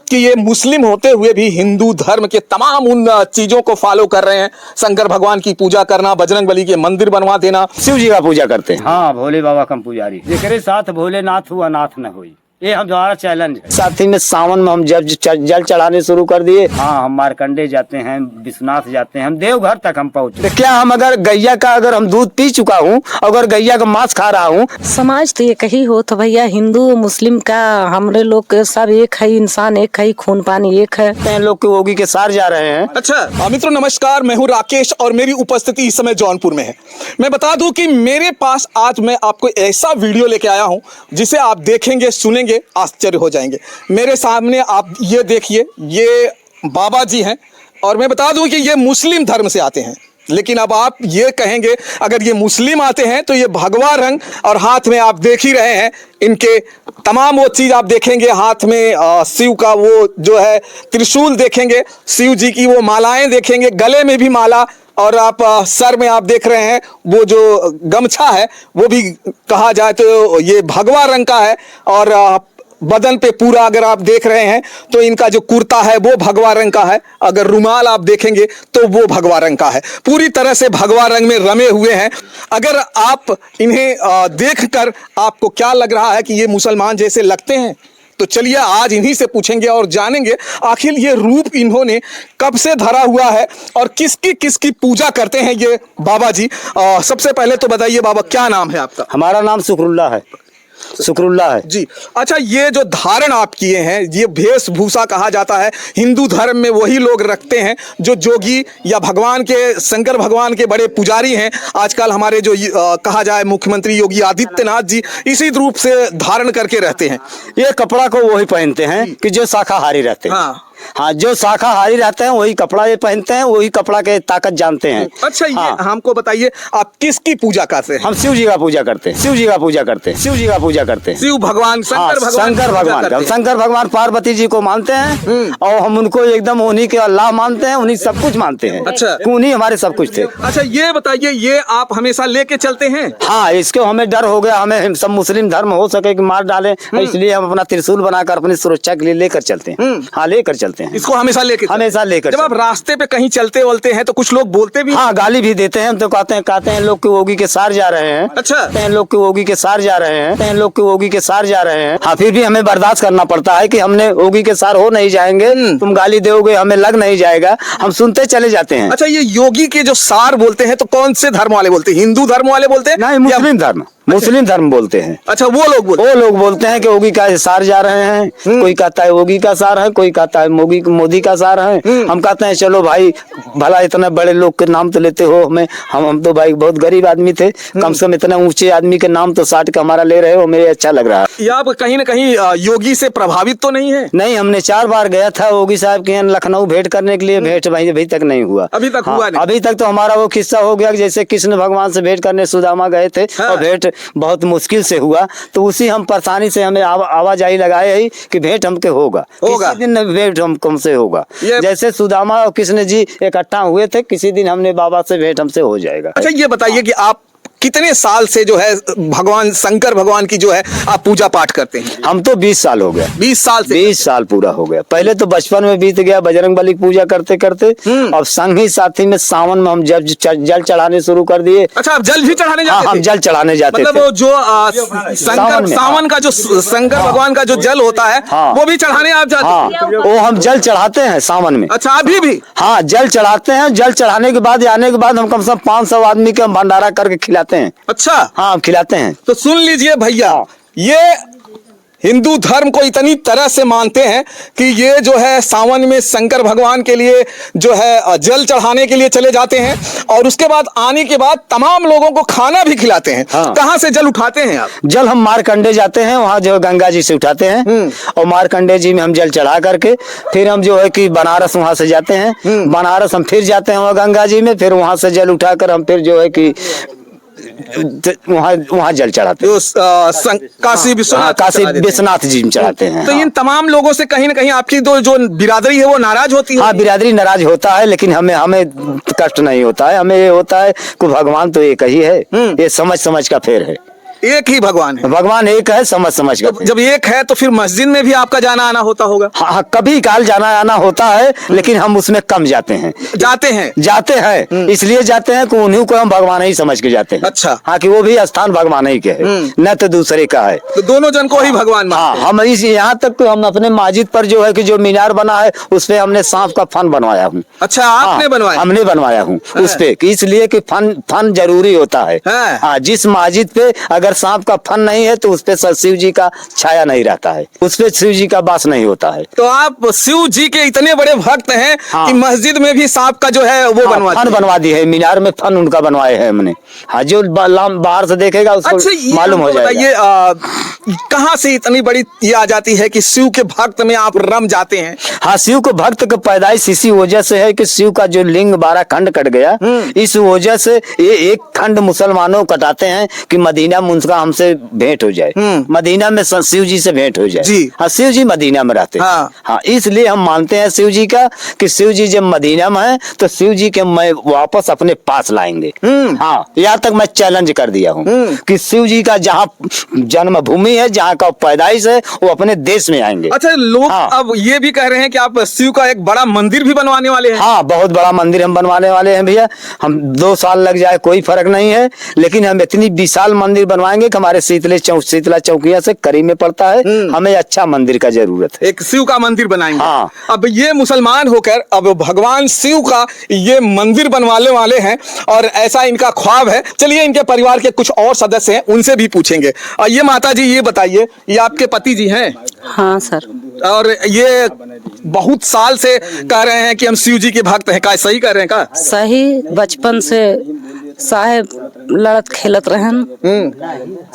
कि ये मुस्लिम होते हुए भी हिंदू धर्म के तमाम उन चीजों को फॉलो कर रहे हैं। शंकर भगवान की पूजा करना, बजरंगबली के मंदिर बनवा देना, शिव जी का पूजा करते हैं। हाँ, भोले बाबा का पुजारी, जेकरे साथ भोलेनाथ हुआ नाथ न हुई, ये हमारा चैलेंज है। साथ ही में सावन में हम जब जल चढ़ाने शुरू कर दिए। हाँ, हम मारकंडे जाते हैं, विश्वनाथ जाते हैं, हम देवघर तक हम पहुँचे। तो क्या हम अगर गैया का अगर हम दूध पी चुका हूँ, अगर गैया का मांस खा रहा हूँ। समाज तो एक ही हो तो भैया, हिंदू मुस्लिम का हमरे लोग सब एक है, इंसान एक है, खून पानी एक है। लोग योगी के सार जा रहे हैं। अच्छा मित्रों नमस्कार, मैं हूं राकेश और मेरी उपस्थिति इस समय जौनपुर में है। मैं बता दूं कि मेरे पास आज मैं आपको ऐसा वीडियो लेके आया हूं जिसे आप देखेंगे सुनेंगे आश्चर्य हो जाएंगे। मेरे सामने आप ये देखिए, ये बाबा जी हैं और मैं बता दूं कि ये मुस्लिम धर्म से आते हैं। लेकिन अब आप ये कहेंगे अगर ये मुस्लिम आते हैं तो ये भगवा रंग और हाथ में आप देख ही रहे हैं इनके तमाम वो चीज आप देखेंगे, हाथ में शिव का वो जो है त्रिशूल देखेंगे, शिव जी की वो मालाएं देखेंगे, गले में भी माला, और आप सर में आप देख रहे हैं वो जो गमछा है वो भी कहा जाए तो ये भगवा रंग का है। और बदन पे पूरा अगर आप देख रहे हैं तो इनका जो कुर्ता है वो भगवा रंग का है, अगर रुमाल आप देखेंगे तो वो भगवा रंग का है, पूरी तरह से भगवा रंग में रमे हुए हैं। अगर आप इन्हें देखकर आपको क्या लग रहा है कि ये मुसलमान जैसे लगते हैं, तो चलिए आज इन्हीं से पूछेंगे और जानेंगे आखिर ये रूप इन्होंने कब से धरा हुआ है और किसकी किसकी पूजा करते हैं ये बाबा जी। सबसे पहले तो बताइए बाबा, क्या नाम है आपका? हमारा नाम शुक्रुल्लाह है। शुक्रुल्लाह है जी। अच्छा, ये जो धारण आप किए हैं, ये वेशभूषा कहा जाता है, हिंदू धर्म में वही लोग रखते हैं जो जोगी या भगवान के, शंकर भगवान के बड़े पुजारी हैं। आजकल हमारे जो कहा जाए मुख्यमंत्री योगी आदित्यनाथ जी इसी रूप से धारण करके रहते हैं। ये कपड़ा को वही पहनते हैं कि जो शाकाहारी रहते हैं। हाँ, जो शाकाहारी रहते हैं वही कपड़ा ये पहनते हैं, वही कपड़ा के ताकत जानते हैं। अच्छा, ये हमको बताइए आप किसकी पूजा करते हैं? हम शिव जी का पूजा करते हैं। शिव जी का पूजा करते हैं। शिव जी का पूजा करते हैं। शिव भगवान, शंकर भगवान, हम शंकर भगवान पार्वती जी को मानते हैं और हम उनको एकदम उन्हीं के अल्लाह मानते हैं, उन्हीं सब कुछ मानते हैं। अच्छा, उन्हीं हमारे सब कुछ थे। अच्छा, ये बताइए, ये आप हमेशा लेके चलते हैं? हाँ, इसको हमें डर हो गया, हमें सब मुस्लिम धर्म हो सके कि मार डाले, इसलिए हम अपना त्रिशूल बनाकर अपनी सुरक्षा के लिए लेकर चलते हैं। हाँ, लेकर चलते हैं इसको, हमेशा लेकर। जब आप रास्ते पे कहीं चलते वलते हैं तो कुछ लोग बोलते भी, हाँ, गाली भी देते हैं। तो कहते हैं लोग के योगी के सार जा रहे हैं। अच्छा, लोग के योगी के सार जा रहे हैं, लोग के योगी के सार जा रहे हैं। हाँ, फिर भी हमें बर्दाश्त करना पड़ता है कि हमने योगी के सार हो नहीं जाएंगे, तुम गाली दोगे हमें लग नहीं जाएगा, हम सुनते चले जाते हैं। अच्छा, ये योगी के जो सार बोलते हैं तो कौन से धर्म वाले बोलते हैं? हिंदू धर्म वाले बोलते हैं? नहीं, मुस्लिम धर्म, मुस्लिम धर्म बोलते हैं। अच्छा, वो लोग बोलते हैं कि योगी का सार जा रहे हैं। कोई कहता है योगी का सार है, कोई कहता है मोदी का सार है। हम कहते हैं चलो भाई, भला इतने बड़े लोग के नाम तो लेते हो, हमें हम तो भाई बहुत गरीब आदमी थे, कम से कम इतने ऊंचे आदमी के नाम तो साठ का हमारा ले रहे हो, मेरे अच्छा लग रहा है। आप कहीं ना कहीं योगी से प्रभावित तो नहीं है? नहीं, हमने 4 बार गया था योगी साहब के यहाँ लखनऊ भेंट करने के लिए, भेंट भाई अभी तक नहीं हुआ। अभी तक हुआ नहीं? अभी तक तो हमारा वो किस्सा हो गया जैसे कृष्ण भगवान से भेंट करने सुदामा गए थे और भेंट बहुत मुश्किल से हुआ, तो उसी हम परेशानी से हमें आवाजाही लगाए है कि भेंट हमके होगा किसी दिन, भेंट हमसे होगा। जैसे सुदामा और कृष्ण जी इकट्ठा हुए थे, किसी दिन हमने बाबा से भेंट हमसे हो जाएगा। अच्छा, ये बताइए कि आप कितने साल से जो है भगवान शंकर भगवान की जो है आप पूजा पाठ करते हैं? हम तो 20 साल हो गया। 20 साल से? 20 साल पूरा हो गया। पहले तो बचपन में बीत गया बजरंगबली की पूजा करते करते, अब संग ही साथी में सावन में हम जब जल चढ़ाने शुरू कर दिए। अच्छा, आप जल भी चढ़ाने जाते थे? हम जल चढ़ाने जाते मतलब वो जो सावन का जो शंकर भगवान का जो जल होता है वो भी चढ़ाने आप जाते हैं? वो हम जल चढ़ाते हैं सावन में। अच्छा, अभी भी? हाँ, जल चढ़ाते हैं। जल चढ़ाने के बाद आने के बाद हम कम से कम 500 आदमी के भंडारा करके खिलाते हैं। अच्छा, हाँ, खिलाते हैं। तो सुन लीजिए भैया, ये हिंदू धर्म को इतनी तरह से मानते हैं कि ये जो है सावन में शंकर भगवान के लिए जो है जल चढ़ाने के लिए चले जाते हैं और उसके बाद आने के बाद तमाम लोगों को खाना भी खिलाते हैं। कहाँ से जल उठाते हैं आप? जल हम मारकंडे जाते हैं, वहाँ जो गंगा जी से उठाते हैं और मारकंडे जी में हम जल चढ़ा करके फिर हम जो है कि बनारस वहाँ से जाते हैं। बनारस हम फिर जाते हैं वहाँ गंगा जी में, फिर वहाँ से जल उठाकर हम फिर जो है कि वहाँ जल चढ़ाते हैं। काशी विश्वनाथ जी में चढ़ाते हैं। तो इन तमाम लोगों से कहीं ना कहीं आपकी जो बिरादरी है वो नाराज होती है? हाँ, बिरादरी नाराज होता है, लेकिन हमें कष्ट नहीं होता है। हमें ये होता है कि भगवान तो एक ही है, ये समझ का फेर है। एक ही भगवान है। भगवान एक है, समझ समझ कर। जब एक है तो फिर मस्जिद में भी आपका जाना आना होता होगा? हाँ हाँ, कभी काल जाना आना होता है, लेकिन हम उसमें कम जाते हैं। जाते हैं इसलिए जाते हैं कि उन्हीं को हम भगवान ही समझ के जाते हैं। अच्छा। हाँ, कि वो भी स्थान भगवान ही के है, न तो दूसरे का है। तो दोनों जन को ही भगवान हाँ, मानते हैं। हम इस यहाँ तक तो हम अपने मस्जिद पर जो है कि जो मीनार बना है उस पे हमने सांप का फन बनवाया हूँ। अच्छा, आपने बनवाया? हमने बनवाया हूँ उस पे, कि इसलिए कि फन जरूरी होता है। हाँ, जिस मस्जिद पे अगर सांप का फन नहीं है तो उस पे शिव जी का छाया नहीं रहता है, उस पे शिव जी का वास नहीं होता है। तो आप शिव जी के इतने बड़े भक्त हैं कि मस्जिद में भी सांप का जो है वो फन बनवा दी है, मीनार में फन उनका बनवाए है हमने। हाँ, जो बाहर से देखेगा उसको मालूम हो जाएगा। ये कहाँ से इतनी बड़ी ये आ जाती है कि शिव के भक्त में आप रम जाते हैं? हाँ, शिव के भक्त की पैदाइश इसी वजह से है कि शिव का जो लिंग 12 खंड कट गया, इस वजह से ये एक खंड मुसलमानों कटाते हैं कि मदीना में उनका हमसे भेंट हो जाए, मदीना में शिव जी से भेंट हो जाए जी। हाँ, शिव जी मदीना में रहते हैं। हाँ, इसलिए हम मानते हैं शिव जी का कि शिव जी जब मदीना में है तो शिव जी के मैं वापस अपने पास लाएंगे। हाँ, यहाँ तक मैं चैलेंज कर दिया हूँ कि शिव जी का जहाँ जन्मभूमि है, जहाँ का पैदाइश है, वो अपने देश में आएंगे। अच्छा, लोग अब ये भी कह रहे हैं कि आप शिव का एक बड़ा मंदिर भी बनवाने वाले हैं? हाँ, बहुत बड़ा मंदिर हम बनवाने वाले हैं भैया। हम 2 साल लग जाए कोई फर्क नहीं है, लेकिन हम इतनी विशाल मंदिर बनवाएंगे कि हमारे शीतला चौकिया से करीब में पड़ता है, हमें अच्छा मंदिर का जरूरत है। एक शिव का मंदिर बनाएंगे। हाँ। अब ये मुसलमान होकर अब भगवान शिव का ये मंदिर बनवाने वाले हैं और ऐसा इनका ख्वाब है। चलिए, इनके परिवार के कुछ और सदस्य हैं, उनसे भी पूछेंगे। और ये माता जी, ये बताइए, ये आपके पति जी हैं? हाँ सर। और ये बहुत साल से कह रहे हैं कि हम शिव जी के भक्त हैं, का सही कह रहे हैं का? सही, बचपन से साहेब लड़त खेलत रहन,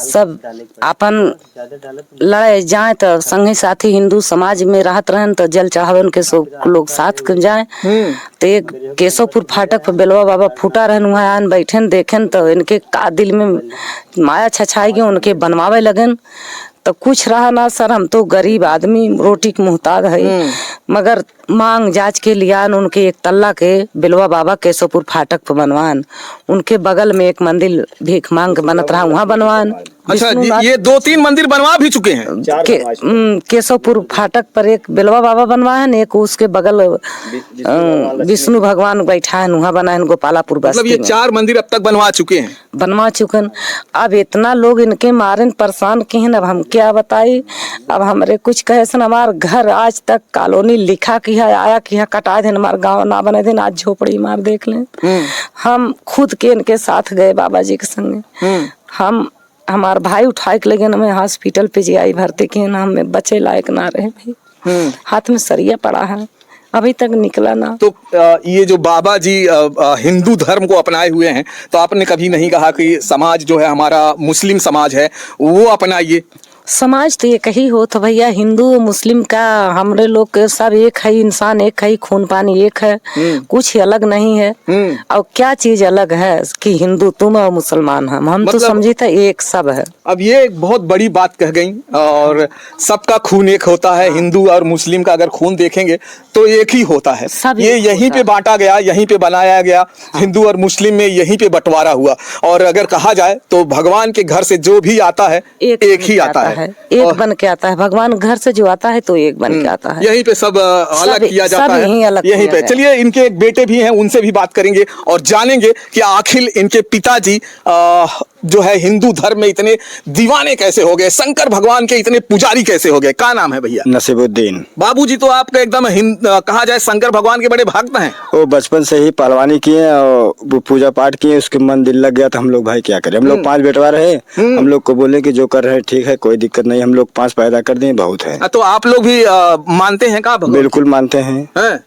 सब अपन लड़े जाए तो संगी साथी हिंदू समाज में रहत रहन तो जल चढ़ावन के सब लोग साथ जाए। तो एक केशवपुर फाटक पर बेलवा बाबा फूटा रहन, वहाँ आन बैठन देखन तो इनके का दिल में माया छछाई गई, उनके बनवावे लगन। तो कुछ रहा ना सर, हम तो गरीब आदमी, रोटी के मुहताज है, मगर मांग जांच के लियान उनके एक तल्ला के बिलवा बाबा केशवपुर फाटक पर बनवान। उनके बगल में एक मंदिर भीख मांग बनत रहा, वहाँ बनवान। अच्छा, ये 2-3 मंदिर बनवा भी चुके हैं? केशवपुर फाटक पर एक बिलवा बाबा बनवान, एक उसके बगल विष्णु भगवान बैठा है, वहाँ बना है गोपालापुर बस्ती। मतलब ये 4 मंदिर अब तक बनवा चुके हैं? बनवा चुकन। अब इतना लोग इनके मारे परेशान किए हैं, अब हम क्या बताई। अब हमारे कुछ कहे सन, हमार घर आज तक कॉलोनी लिखा की है, आया की है, कटा देन, हमारे गाँव ना बने देन, आज झोपड़ी मार देख लें। हम खुद के इनके साथ गए बाबा जी के संगे। हम हमारे भाई उठाए के लगे, हमें हॉस्पिटल पे जी आई भर्ती किए ना, हमें बचे लायक ना रहे भाई। हाथ में सरिया पड़ा है, अभी तक निकला ना। तो ये जो बाबा जी हिंदू धर्म को अपनाए हुए हैं, तो आपने कभी नहीं कहा कि समाज जो है हमारा मुस्लिम समाज है वो अपनाइए? समाज तो एक ही हो तो भैया, हिंदू मुस्लिम का हमरे लोग के सब एक है, इंसान एक है, खून पानी एक है, कुछ अलग नहीं है। और क्या चीज अलग है कि हिंदू तुम और मुसलमान हम मतलब, तो समझे था एक सब है। अब ये एक बहुत बड़ी बात कह गई, और सबका खून एक होता है। हिंदू और मुस्लिम का अगर खून देखेंगे तो एक ही होता है। ये यहीं पे बांटा गया, यहीं पे बनाया गया, हिंदू और मुस्लिम में यहीं पे बंटवारा हुआ। और अगर कहा जाए तो भगवान के घर से जो भी आता है एक ही आता है, एक बन के आता है। भगवान घर से जो आता है तो एक बन के आता है। यहीं पे सब अलग किया जाता है, यहीं पे। चलिए, इनके एक बेटे भी हैं, उनसे भी बात करेंगे और जानेंगे कि आखिर इनके पिताजी जो है हिंदू धर्म में इतने दीवाने कैसे हो गए, शंकर भगवान के इतने पुजारी कैसे हो गए। क्या नाम है भैया? नसीबुद्दीन। बाबूजी तो आपका एकदम कहा जाए शंकर भगवान के बड़े भक्त हैं। वो बचपन से ही पहलवानी किए और वो पूजा पाठ किए, उसके मन दिल लग गया तो हम लोग भाई क्या करें। हम लोग 5 बेटवा रहे, हम लोग को बोले कि जो कर रहे ठीक है, कोई दिक्कत नहीं, हम लोग 5 पैदा कर दिए, बहुत है। तो आप लोग भी मानते हैं का? बिल्कुल मानते हैं।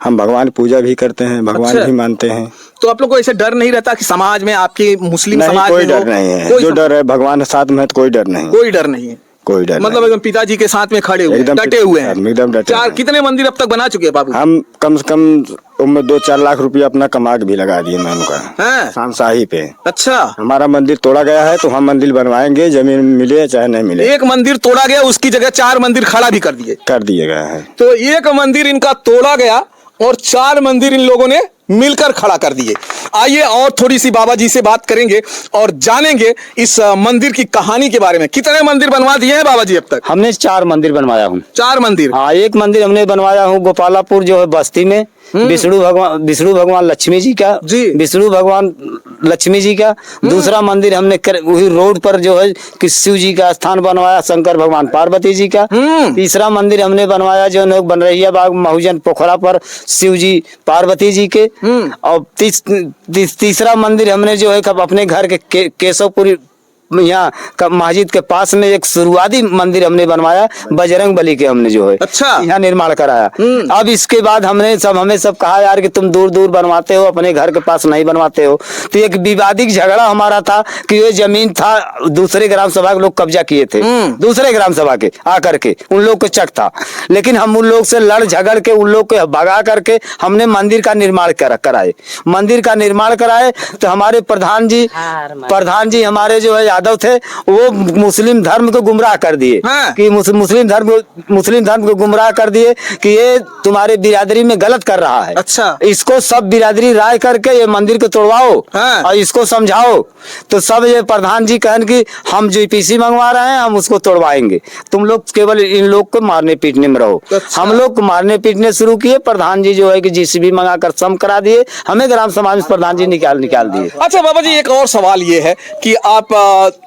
हम भगवान पूजा भी करते हैं, भगवान भी मानते हैं। तो आप लोग को ऐसे डर नहीं रहता कि समाज में, आपके मुस्लिम समाज कोई डर नहीं है। जो डर है भगवान के साथ में, कोई डर नहीं, कोई डर नहीं है, कोई डर मतलब एकदम पिताजी के साथ में खड़े हुए, डटे हुए हैं, एकदम डटे। कितने मंदिर अब तक बना चुके हैं बाबू? हम कम से कम 2-4 लाख रुपया अपना कमा के भी लगा दिए मैं उनका शानशाही पे। अच्छा, हमारा मंदिर तोड़ा गया है तो हम मंदिर बनवाएंगे, जमीन मिले चाहे नहीं मिले। एक मंदिर तोड़ा गया, उसकी जगह 4 मंदिर खड़ा भी कर दिए गया है। तो एक मंदिर इनका तोड़ा गया और 4 मंदिर इन लोगों ने मिलकर खड़ा कर दिए। आइए और थोड़ी सी बाबा जी से बात करेंगे और जानेंगे इस मंदिर की कहानी के बारे में। कितने मंदिर बनवा दिए हैं बाबा जी अब तक? हमने 4 मंदिर बनवाया हूँ। 4 मंदिर? हाँ, एक मंदिर हमने बनवाया हूँ गोपालापुर जो है बस्ती में, विष्णु भगवान लक्ष्मी जी का जी। विष्णु भगवान लक्ष्मी जी का। दूसरा मंदिर हमने वही रोड पर जो है कि शिव जी का स्थान बनवाया, शंकर भगवान पार्वती जी का। तीसरा मंदिर हमने बनवाया जो है बनरहिया बाग महूजन पोखरा पर शिव जी पार्वती जी के। और तीसरा मंदिर हमने जो है अपने घर के केशवपुरी यहाँ मस्जिद के पास में एक शुरुआती मंदिर हमने बनवाया, बजरंग बली के हमने जो है अच्छा यहाँ निर्माण कराया। अब इसके बाद हमें सब कहा यार कि तुम दूर दूर बनवाते हो, अपने घर के पास नहीं बनवाते हो। तो एक विवादित झगड़ा हमारा था कि ये जमीन था दूसरे ग्राम सभा के लोग कब्जा किए थे, दूसरे ग्राम सभा के आकर के उन लोग को चक था। लेकिन हम उन लोग से लड़ झगड़ के उन लोग को भगा करके हमने मंदिर का निर्माण कराए। मंदिर का निर्माण कराए तो हमारे प्रधान जी हमारे जो है यादव थे, वो मुस्लिम धर्म को गुमराह कर दिए। हाँ। कि मुस्लिम धर्म को गुमराह कर दिए कि ये तुम्हारे बिरादरी में गलत कर रहा है। अच्छा। इसको सब बिरादरी राय करके ये मंदिर को तोड़वाओ। हाँ। और इसको समझाओ। तो सब ये प्रधान जी कहन कि हम JPC मंगवा रहे हैं, हम उसको तोड़वाएंगे, तुम लोग केवल इन लोग को मारने पीटने में रहो। अच्छा। हम लोग को मारने पीटने शुरू किए। प्रधान जी जो है कि JCB मंगाकर सम करा दिए, हमें ग्राम समाज में प्रधान जी निकाल दिए। अच्छा बाबा जी, एक और सवाल ये है कि आप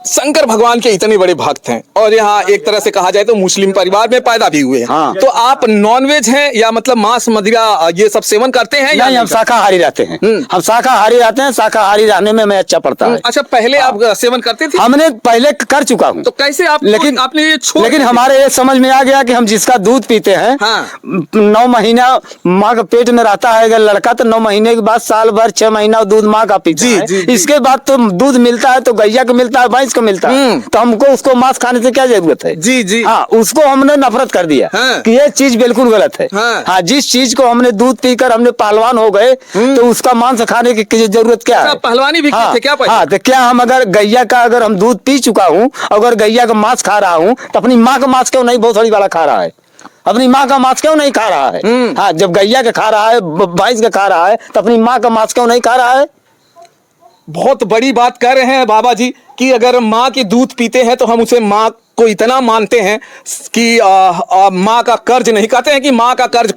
शंकर भगवान के इतने बड़े भक्त हैं और यहाँ एक तरह से कहा जाए तो मुस्लिम परिवार में पैदा भी हुए हैं। हाँ। तो आप नॉनवेज हैं या मतलब मांस मदिरा ये सब सेवन करते हैं या नहीं? हम शाकाहारी रहते हैं। हम शाकाहारी रहते हैं। शाकाहारी रहने में हमें अच्छा पड़ता है। अच्छा, पहले आप सेवन करते थे? हमने पहले कर चुका हूँ। तो कैसे आप लेकिन आपने ये छोड़? लेकिन हमारे ये समझ में आ गया कि हम जिसका दूध पीते हैं, हाँ। 9 महीना माँ के पेट में रहता है अगर लड़का, तो 9 महीने के बाद साल भर 6 महीना दूध माँ का पीता है। जी। इसके बाद तो दूध मिलता है तो गैया को मिलता है, भैंस को मिलता है। तो हमको उसको मांस खाने से क्या जरूरत है? जी। हाँ, उसको हमने नफरत कर दिया। हाँ। कि ये चीज बिल्कुल गलत है। हाँ, जिस चीज को हमने दूध पीकर हमने पहलवान हो गए तो उसका मांस खाने की जरूरत क्या है? पहलवानी भी हाँ, थे क्या? हाँ, तो क्या हम अगर गैया का अगर हम दूध पी चुका हूँ, अगर गैया का मांस खा रहा हूँ तो अपनी माँ का मांस क्यों नहीं भोसड़ी वाला खा रहा है? अपनी माँ का मांस क्यों नहीं खा रहा है? हाँ, जब गैया का खा रहा है, भैंस का खा रहा है, तो अपनी माँ का मांस क्यों नहीं खा रहा है? बहुत बड़ी बात कर रहे हैं बाबा जी कि अगर माँ के दूध पीते हैं तो हम उसे माँ को इतना मानते हैं कि माँ का कर्ज नहीं, कहते हैं कि माँ का कर्ज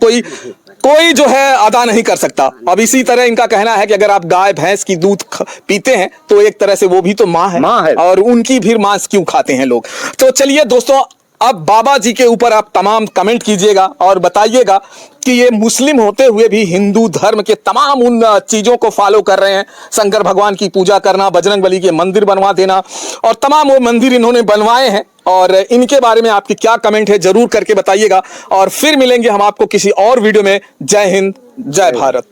कोई जो है अदा नहीं कर सकता। अब इसी तरह इनका कहना है कि अगर आप गाय भैंस की दूध पीते हैं तो एक तरह से वो भी तो माँ है और उनकी भी मांस क्यों खाते हैं लोग। तो चलिए दोस्तों, अब बाबा जी के ऊपर आप तमाम कमेंट कीजिएगा और बताइएगा कि ये मुस्लिम होते हुए भी हिंदू धर्म के तमाम उन चीजों को फॉलो कर रहे हैं। शंकर भगवान की पूजा करना, बजरंग बली के मंदिर बनवा देना और तमाम वो मंदिर इन्होंने बनवाए हैं। और इनके बारे में आपकी क्या कमेंट है जरूर करके बताइएगा और फिर मिलेंगे हम आपको किसी और वीडियो में। जय हिंद, जय भारत।